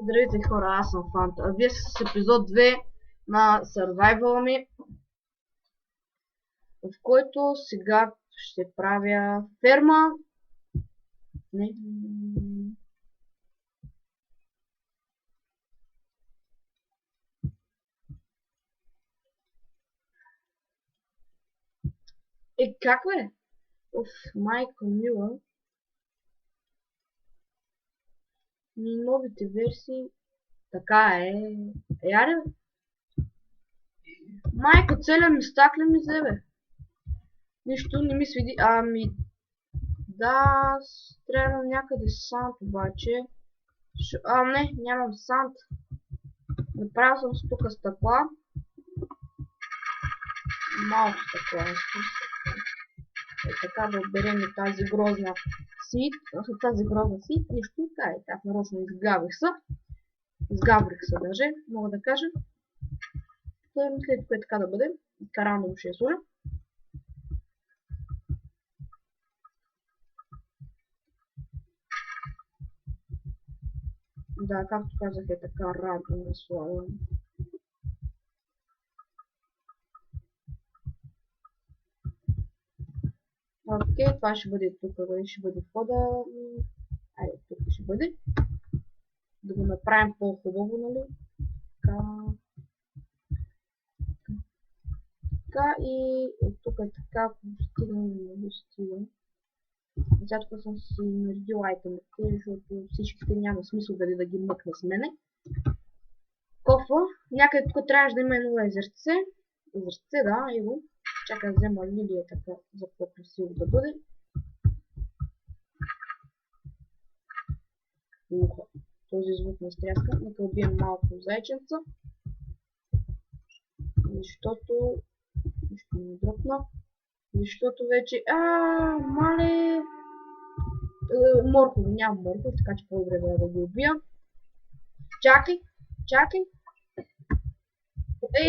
Здравейте хора, аз съм Фанта. Вие сте с епизод 2 на Survival ми, в който сега ще правя ферма. Не. Как бе? Майко мила. Новите версии. Така е. Яре бе. Майко, целият ми стак ли ми взе бе? Нищо не ми свиди. Да, трябва някъде сант обаче. Не, нямам сант. Направил съм тук стъкла. Малко стъкла. Така да отберем и тази грозна свит. Нищо така и аз нарочно изгаврих се даже, мога да кажа. След което така да бъде. Карано ще я сложа. Да, както казах, е така рано да слагам. Окей, това ще бъде тук, ще бъде входа. Айде, тук ще бъде. Да го направим по-хубаво, нали? Така и тук е така, ако стигнем, не го стигам. Сега тук съм си наредил айтемите, защото всичките няма смисъл дали да ги мъкна с мене. Кофа. Някъде тук трябваше да има едно езерце. Езерце, да, его. Чакай да взема лилия така, за по-красиво да бъде. Уха. Този звук ме стряска. Нека убием малко зайченца. Защото... Нищо не дропна. Защото вече... мале... Моркови, нямам моркови, така че по-добре да ги убия. Чакай!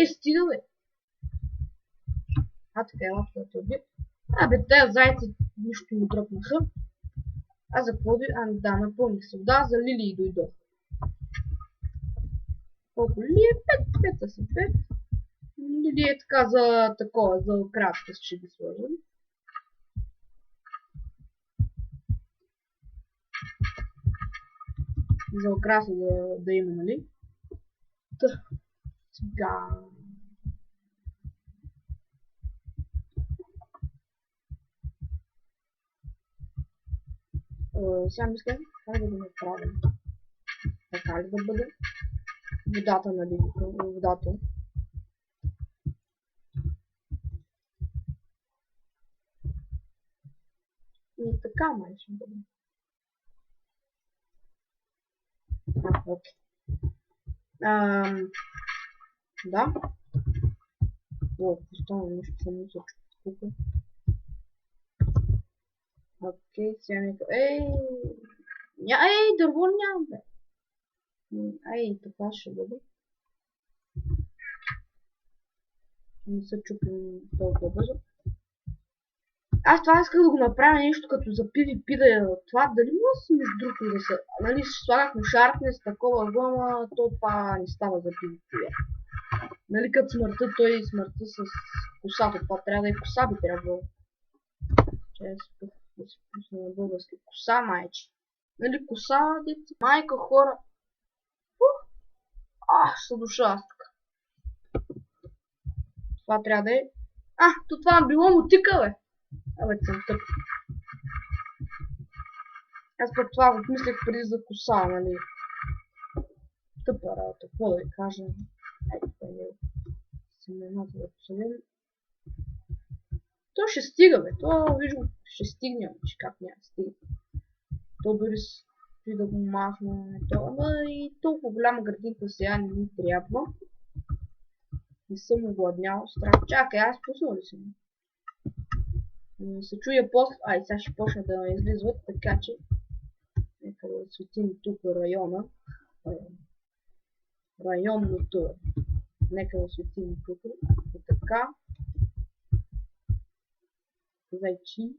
Стига бе! Така, ела, да те убия. Тези зайци нищо не дръпнаха. За какво да, напълних се. Да, за лилии дойдох. Колко лилии? 5 са 5. Лилии е така за такова, за кратко ще ги сложим. За украса да има, нали? Сега... Сега мисля, как да го направим. Така ли да бъде? Водата, нали? Водата. И така май ще бъде. Окей. Да. Поставям нещо, съм мисля, че тук. Окей, сега нека... дърво нямам, бе. Това ще бъде. Не се чупим толкова бързо. Аз това исках да го направя нещо като за PvP да е това. Дали може между другото да се... Нали, слагахме шарпнес, такова гъма, то това не става за PvP. Нали, като смъртта, той смъртта с косата. Това трябва да е коса, би трябвало. Да се пусна на български. Коса, майче. Нали, коса, деца. Майка, хора. Са душа аз така. Това трябва да е. То това било мотика, бе. Съм тъп. Аз пък това го мислех преди за коса, нали. Тъпа работа, какво да ви кажа. Това е семената да посадим. То ще стига, бе. То, виж го, ще стигне, че как няма стига. То дори да го махна. И толкова голяма градинка сега не ми трябва. Не съм огладнял. Страх. Чакай, аз пуснал ли съм? Се чуя после. Сега ще почна да излизват, така че. Нека да осветим тук района. Районното. Нека да осветим тук. Така. Зайчи.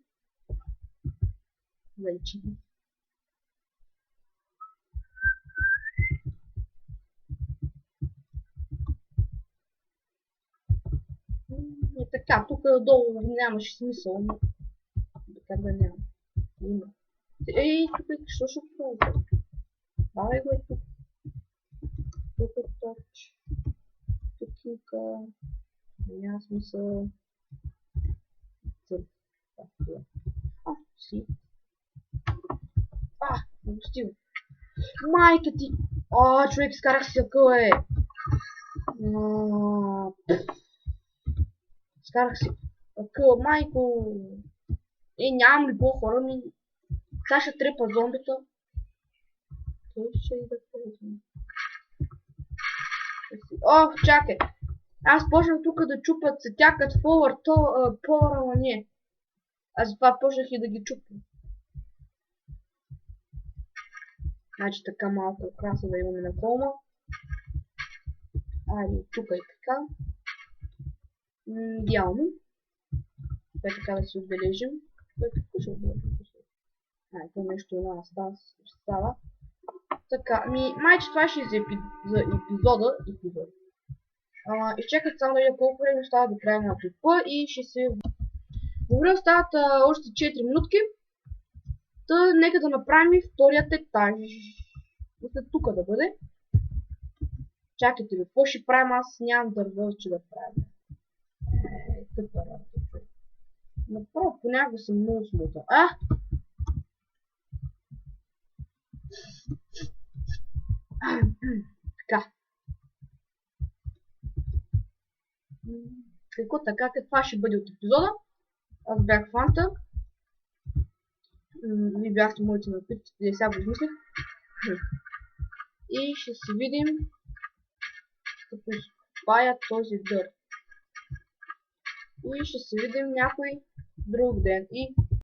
И така, тук долу нямаше смисъл, но така да няма. Има. Ей, тук е, що ще пробва? Давай го е тук. Тук е точ. Тук няма смисъл. Си. Допустимо. Майка ти! Човек, изкарах си акъл, Скарах си акъл, майко! Нямам ли по-хора ми? Сега ще трепа зомбита. Той ще и да ползвам. Чакай! Аз почнах тук да чупат се тякат фолър, ама не. Аз затова почнах и да ги чупам. Значи така малко краса да имаме на фолма. Айде, тук и така. Идеално. Така да си отбележим. Какво ще отбележим? Това нещо на нас става. Така, майче това ще за епизода. Изчакайте само да видя колко време става до края на клипа и ще се... Добре, остават още 4 минутки. Нека да направим вторият етаж. Мисля тук да бъде. Чакайте ли, какво ще правим? Аз нямам дърво, че да правим. Тъпа работа. Направо понякога съм много смутен. Така. Каква ще бъде от епизода? Аз бях Фанта. Вие бяхте моите напитки, и сега го измислих. И ще се видим като изпая този дър. И ще се видим някой друг ден. И